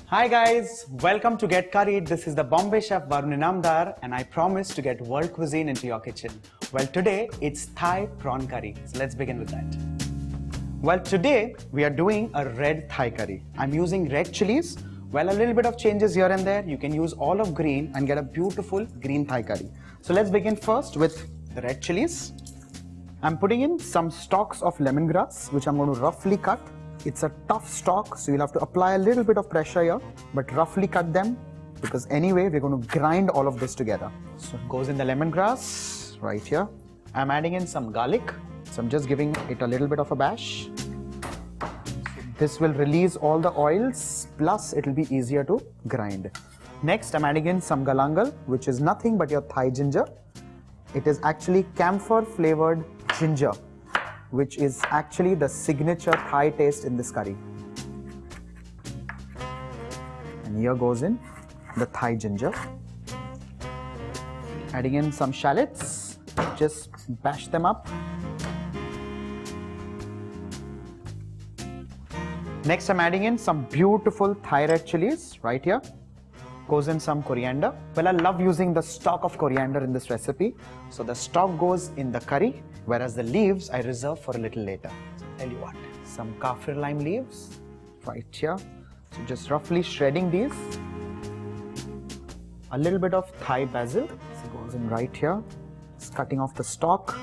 Hi guys, welcome to Get Curried. This is the Bombay Chef Varun Inamdar and I promise to get world cuisine into your kitchen. Well, today it's Thai prawn curry. So let's begin with that. Well, today we are doing a red Thai curry. I'm using red chilies. Well, a little bit of changes here and there. You can use all of green and get a beautiful green Thai curry. So let's begin first with the red chilies. I'm putting in some stalks of lemongrass, which I'm going to roughly cut. It's a tough stalk, so you'll have to apply a little bit of pressure here, but roughly cut them because anyway, we're going to grind all of this together. So it goes in the lemongrass right here. I'm adding in some garlic. So I'm just giving it a little bit of a bash. So this will release all the oils, plus it'll be easier to grind. Next, I'm adding in some galangal, which is nothing but your Thai ginger. It is actually camphor flavored ginger, which is actually the signature Thai taste in this curry. And here goes in the Thai ginger. Adding in some shallots, just bash them up. Next, I'm adding in some beautiful Thai red chilies right here. Goes in some coriander. Well, I love using the stalk of coriander in this recipe. So the stalk goes in the curry, whereas the leaves I reserve for a little later. So I'll tell you what, some Kafir lime leaves right here. So just roughly shredding these. A little bit of Thai basil. So goes in right here. Just cutting off the stalk.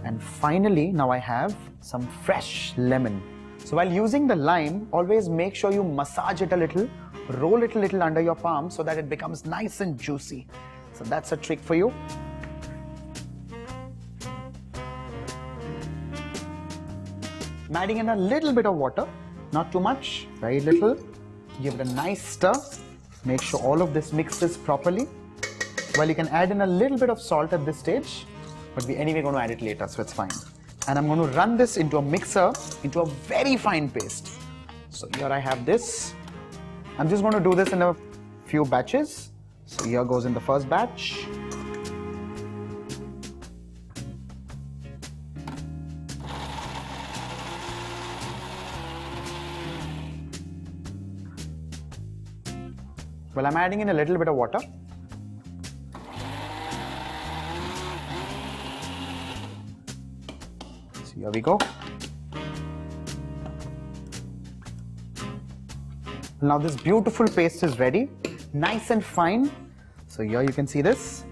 And finally, now I have some fresh lemon. So while using the lime, always make sure you massage it a little, roll it a little under your palm so that it becomes nice and juicy. So that's a trick for you. I'm adding in a little bit of water, not too much, very little. Give it a nice stir. Make sure all of this mixes properly. Well, you can add in a little bit of salt at this stage, but we're anyway going to add it later, so it's fine. And I'm going to run this into a mixer, into a very fine paste. So here I have this. I'm just going to do this in a few batches. So here goes in the first batch. Well, I'm adding in a little bit of water. Here we go. Now this beautiful paste is ready, nice and fine. So here you can see this.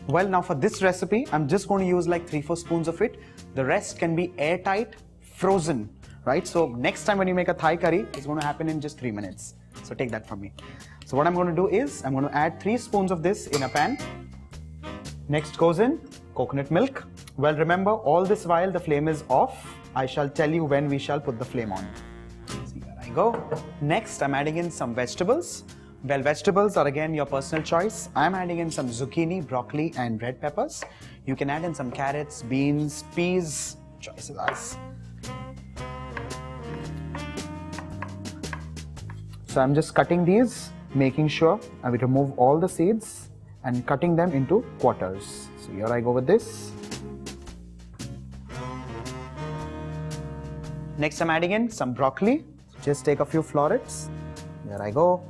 Well, now for this recipe, I'm just going to use like 3-4 spoons of it. The rest can be airtight, frozen, right? So next time when you make a Thai curry, it's going to happen in just 3 minutes. So take that from me. So what I'm going to do is, I'm going to add 3 spoons of this in a pan. Next goes in coconut milk. Well, remember, all this while the flame is off. I shall tell you when we shall put the flame on. So here I go. Next, I'm adding in some vegetables. Well, vegetables are again your personal choice. I'm adding in some zucchini, broccoli and red peppers. You can add in some carrots, beans, peas, choice is ours. So I'm just cutting these, making sure I will remove all the seeds and cutting them into quarters. So here I go with this. Next, I'm adding in some broccoli. Just take a few florets. There I go.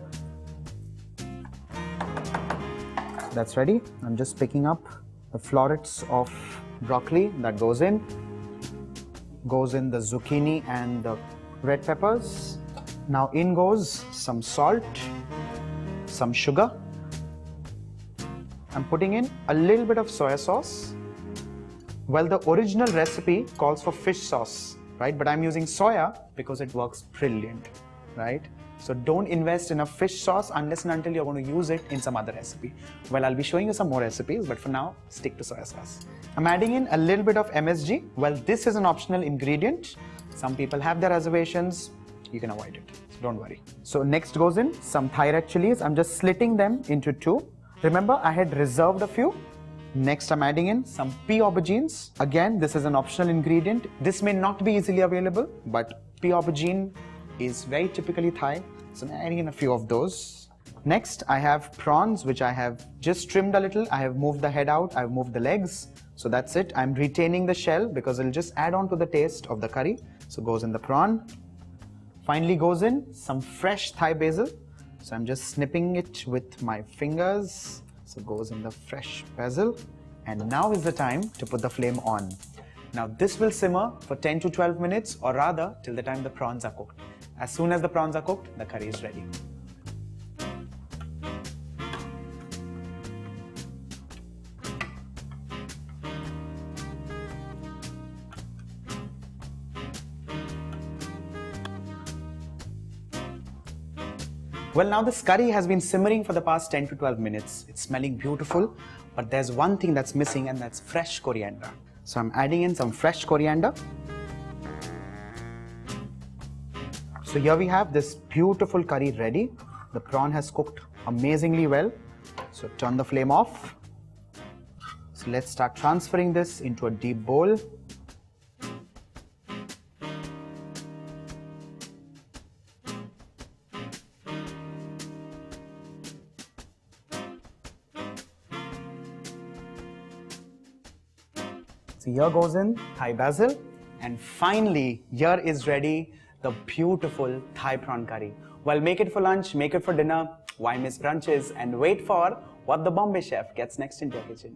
That's ready. I'm just picking up the florets of broccoli that goes in. Goes in the zucchini and the red peppers. Now in goes some salt, some sugar. I'm putting in a little bit of soy sauce. Well, the original recipe calls for fish sauce, right? But I'm using soya because it works brilliant, right? So don't invest in a fish sauce unless and until you're going to use it in some other recipe. Well, I'll be showing you some more recipes, but for now, stick to soya sauce. I'm adding in a little bit of MSG. Well, this is an optional ingredient. Some people have their reservations. You can avoid it, so don't worry. So next goes in some Thai red chilies. I'm just slitting them into 2. Remember, I had reserved a few. Next, I'm adding in some pea aubergines. Again, this is an optional ingredient. This may not be easily available, but pea aubergine is very typically Thai. So I'm adding in a few of those. Next, I have prawns, which I have just trimmed a little. I have moved the head out. I've moved the legs. So that's it. I'm retaining the shell because it'll just add on to the taste of the curry. So goes in the prawn. Finally goes in some fresh Thai basil. So I'm just snipping it with my fingers. So goes in the fresh basil. And now is the time to put the flame on. Now this will simmer for 10 to 12 minutes, or rather till the time the prawns are cooked. As soon as the prawns are cooked, the curry is ready. Well, now this curry has been simmering for the past 10 to 12 minutes. It's smelling beautiful, but there's one thing that's missing, and that's fresh coriander. So I'm adding in some fresh coriander. So here we have this beautiful curry ready. The prawn has cooked amazingly well. So turn the flame off. So let's start transferring this into a deep bowl. So here goes in Thai basil, and finally here is ready the beautiful Thai prawn curry. Well, make it for lunch, make it for dinner, why miss brunches, and wait for what the Bombay Chef gets next into your kitchen.